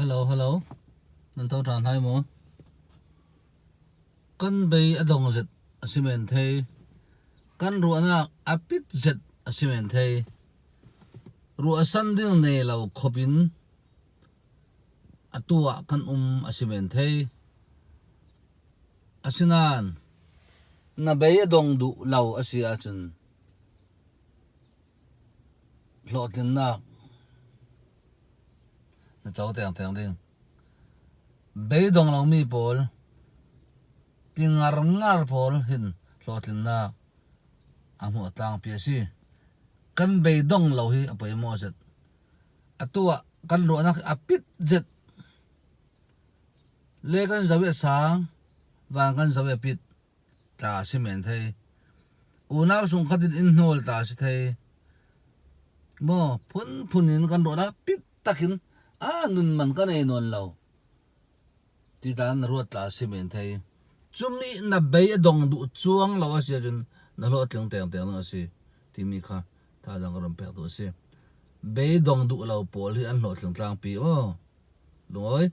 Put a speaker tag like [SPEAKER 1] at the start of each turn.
[SPEAKER 1] hello. Nan tàu tràn hai mô. Kan bay adong zet cement thei. Kan ruana apit zet cement thei. Rua sandil nei lau khopin. Atua kan cement thei. Asinan. Na bay adong du lau asia chun. Lotin na. Na cháu tèng ding. Bay dong lau mi pol. Tingar pol hin lotin na. Amu atang piasi. Kan bay dong lau hi apoy mo zet. Atua kan ruana apit zet. Le kan zawe sang. Vang kan zawe pit. Ta cement thei. Unaw sung khatin in nol ta si thei. Mo punin kan ruana pit takin. Nun man kan ay non lau. Titan ruat ta cement thei. Chumi na bay dong du chuang lau asya jun. Na lo teng na si. Timi ka. Ta dang ram pek tu si. Bay dong du lau pol hi an lo teng pi. Lungoy.